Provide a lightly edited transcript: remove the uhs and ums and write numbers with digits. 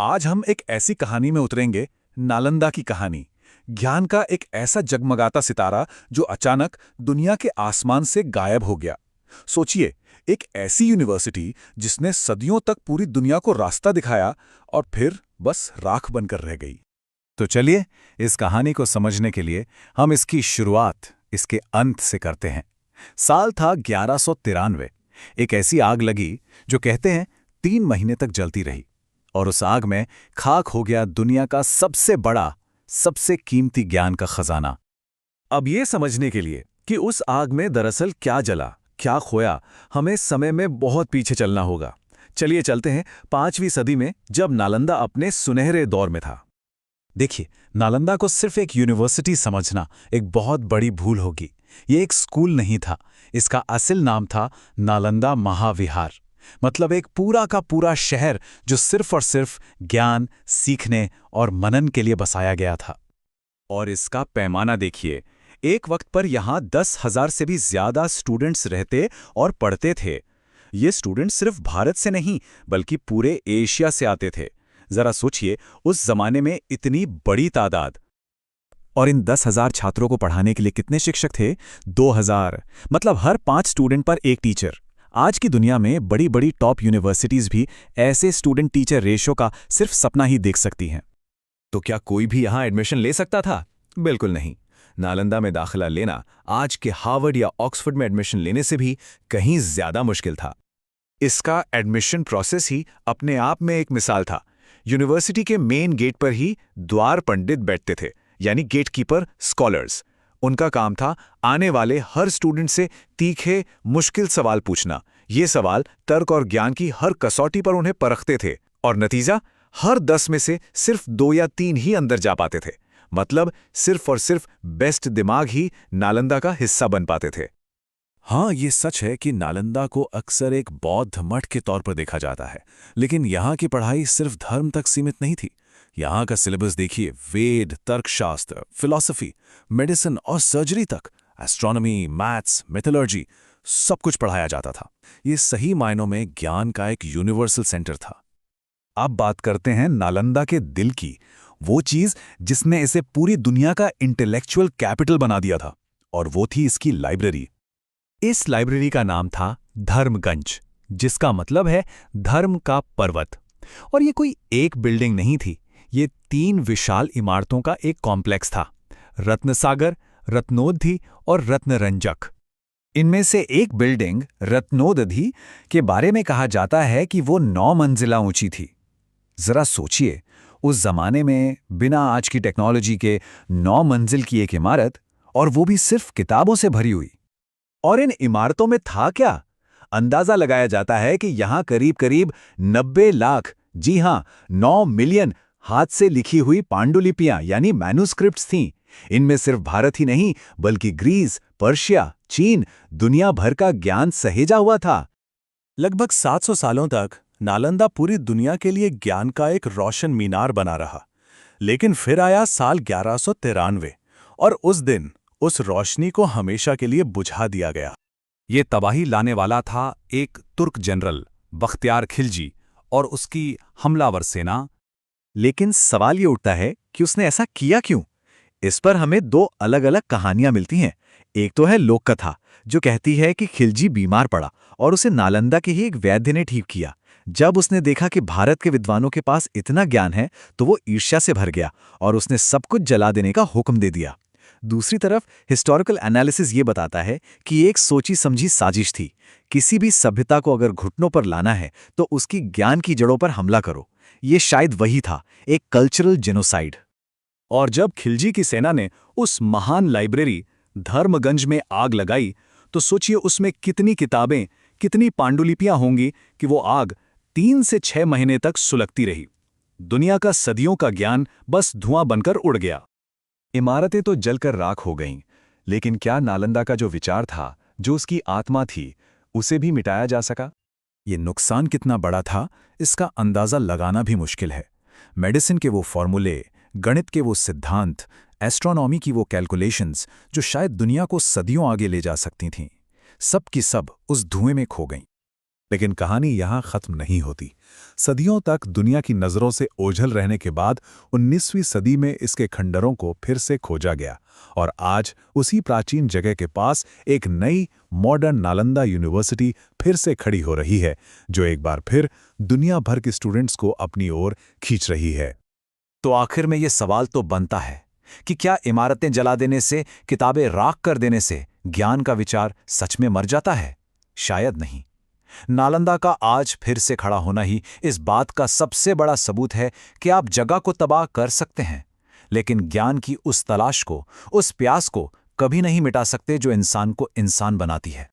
आज हम एक ऐसी कहानी में उतरेंगे, नालंदा की कहानी। ज्ञान का एक ऐसा जगमगाता सितारा जो अचानक दुनिया के आसमान से गायब हो गया। सोचिए, एक ऐसी यूनिवर्सिटी जिसने सदियों तक पूरी दुनिया को रास्ता दिखाया और फिर बस राख बनकर रह गई। तो चलिए, इस कहानी को समझने के लिए हम इसकी शुरुआत इसके अंत से करते हैं। साल था 1193। एक ऐसी आग लगी जो कहते हैं 3 महीने तक जलती रही, और उस आग में खाक हो गया दुनिया का सबसे बड़ा, सबसे कीमती ज्ञान का खजाना। अब ये समझने के लिए कि उस आग में दरअसल क्या जला, क्या खोया, हमें समय में बहुत पीछे चलना होगा। चलिए चलते हैं 5वीं सदी में, जब नालंदा अपने सुनहरे दौर में था। देखिए, नालंदा को सिर्फ एक यूनिवर्सिटी समझना एक बहुत बड़ी भूल होगी। ये एक स्कूल नहीं था, इसका असल नाम था नालंदा महाविहार। मतलब एक पूरा का पूरा शहर जो सिर्फ और सिर्फ ज्ञान, सीखने और मनन के लिए बसाया गया था। और इसका पैमाना देखिए, एक वक्त पर यहाँ 10,000 से भी ज्यादा स्टूडेंट्स रहते और पढ़ते थे। ये स्टूडेंट्स सिर्फ भारत से नहीं, बल्कि पूरे एशिया से आते थे। जरा सोचिए, उस जमाने में इतनी बड़ी तादाद। और इन 10,000 छात्रों को पढ़ाने के लिए कितने शिक्षक थे? 2,000। मतलब हर 5 स्टूडेंट पर एक टीचर। आज की दुनिया में बड़ी बड़ी टॉप यूनिवर्सिटीज भी ऐसे स्टूडेंट टीचर रेशो का सिर्फ सपना ही देख सकती हैं। तो क्या कोई भी यहाँ एडमिशन ले सकता था? बिल्कुल नहीं। नालंदा में दाखिला लेना आज के हार्वर्ड या ऑक्सफोर्ड में एडमिशन लेने से भी कहीं ज्यादा मुश्किल था। इसका एडमिशन प्रोसेस ही अपने आप में एक मिसाल था। यूनिवर्सिटी के मेन गेट पर ही द्वार पंडित बैठते थे, यानी गेटकीपर स्कॉलर्स। उनका काम था आने वाले हर स्टूडेंट से तीखे, मुश्किल सवाल पूछना। ये सवाल तर्क और ज्ञान की हर कसौटी पर उन्हें परखते थे, और नतीजा, हर 10 में से सिर्फ 2 या 3 ही अंदर जा पाते थे। मतलब सिर्फ और सिर्फ बेस्ट दिमाग ही नालंदा का हिस्सा बन पाते थे। हाँ, ये सच है कि नालंदा को अक्सर एक बौद्ध मठ के तौर पर देखा जाता है, लेकिन यहाँ की पढ़ाई सिर्फ धर्म तक सीमित नहीं थी। यहाँ का सिलेबस देखिए, वेद, तर्कशास्त्र, फिलॉसफी, मेडिसिन और सर्जरी तक, एस्ट्रोनॉमी, मैथ्स, मेथोलॉजी, सब कुछ पढ़ाया जाता था। ये सही मायनों में ज्ञान का एक यूनिवर्सल सेंटर था। अब बात करते हैं नालंदा के दिल की, वो चीज जिसने इसे पूरी दुनिया का इंटेलेक्चुअल कैपिटल बना दिया था, और वो थी इसकी लाइब्रेरी। इस लाइब्रेरी का नाम था धर्मगंज, जिसका मतलब है धर्म का पर्वत। और ये कोई एक बिल्डिंग नहीं थी, ये 3 विशाल इमारतों का एक कॉम्प्लेक्स था। रत्नसागर, रत्नोदधि और रत्नरंजक। इनमें से एक बिल्डिंग, रत्नोदधि, के बारे में कहा जाता है कि वो 9 मंजिला ऊंची थी। जरा सोचिए, उस जमाने में बिना आज की टेक्नोलॉजी के 9 मंजिल की एक इमारत, और वो भी सिर्फ किताबों से भरी हुई। और इन इमारतों में था क्या? अंदाजा लगाया जाता है कि यहां करीब करीब 90 लाख, जी हां 9 मिलियन हाथ से लिखी हुई पांडुलिपियां यानी मैन्युस्क्रिप्ट्स थीं। इनमें सिर्फ भारत ही नहीं, बल्कि ग्रीस, पर्शिया, चीन, दुनिया भर का ज्ञान सहेजा हुआ था। लगभग 700 सालों तक नालंदा पूरी दुनिया के लिए ज्ञान का एक रोशन मीनार बना रहा। लेकिन फिर आया साल 1193, और उस दिन उस रोशनी को हमेशा के लिए बुझा दिया गया। ये तबाही लाने वाला था एक तुर्क जनरल, बख्तियार खिलजी, और उसकी हमलावर सेना। लेकिन सवाल ये उठता है कि उसने ऐसा किया क्यों? इस पर हमें 2 अलग अलग कहानियां मिलती हैं। एक तो है लोक कथा, जो कहती है कि खिलजी बीमार पड़ा और उसे नालंदा के ही एक वैद्य ने ठीक किया। जब उसने देखा कि भारत के विद्वानों के पास इतना ज्ञान है, तो वो ईर्ष्या से भर गया और उसने सब कुछ जला देने का हुक्म दे दिया। दूसरी तरफ हिस्टोरिकल एनालिसिस ये बताता है कि एक सोची समझी साजिश थी। किसी भी सभ्यता को अगर घुटनों पर लाना है, तो उसकी ज्ञान की जड़ों पर हमला करो। ये शायद वही था, एक कल्चरल जेनोसाइड। और जब खिलजी की सेना ने उस महान लाइब्रेरी धर्मगंज में आग लगाई, तो सोचिए उसमें कितनी किताबें, कितनी पांडुलिपियां होंगी कि वो आग 3 से 6 महीने तक सुलगती रही। दुनिया का सदियों का ज्ञान बस धुआं बनकर उड़ गया। इमारतें तो जलकर राख हो गईं, लेकिन क्या नालंदा का जो विचार था, जो उसकी आत्मा थी, उसे भी मिटाया जा सका? ये नुकसान कितना बड़ा था, इसका अंदाजा लगाना भी मुश्किल है। मेडिसिन के वो फॉर्मूले, गणित के वो सिद्धांत, एस्ट्रोनॉमी की वो कैलकुलेशंस, जो शायद दुनिया को सदियों आगे ले जा सकती थीं, सब की सब उस धुएं में खो गईं। लेकिन कहानी यहाँ खत्म नहीं होती। सदियों तक दुनिया की नज़रों से ओझल रहने के बाद 19वीं सदी में इसके खंडरों को फिर से खोजा गया और आज उसी प्राचीन जगह के पास एक नई मॉडर्न नालंदा यूनिवर्सिटी फिर से खड़ी हो रही है, जो एक बार फिर दुनिया भर के स्टूडेंट्स को अपनी ओर खींच रही है। तो आखिर में ये सवाल तो बनता है कि क्या इमारतें जला देने से, किताबें राख कर देने से ज्ञान का विचार सच में मर जाता है? शायद नहीं। नालंदा का आज फिर से खड़ा होना ही इस बात का सबसे बड़ा सबूत है कि आप जगह को तबाह कर सकते हैं, लेकिन ज्ञान की उस तलाश को, उस प्यास को कभी नहीं मिटा सकते जो इंसान को इंसान बनाती है।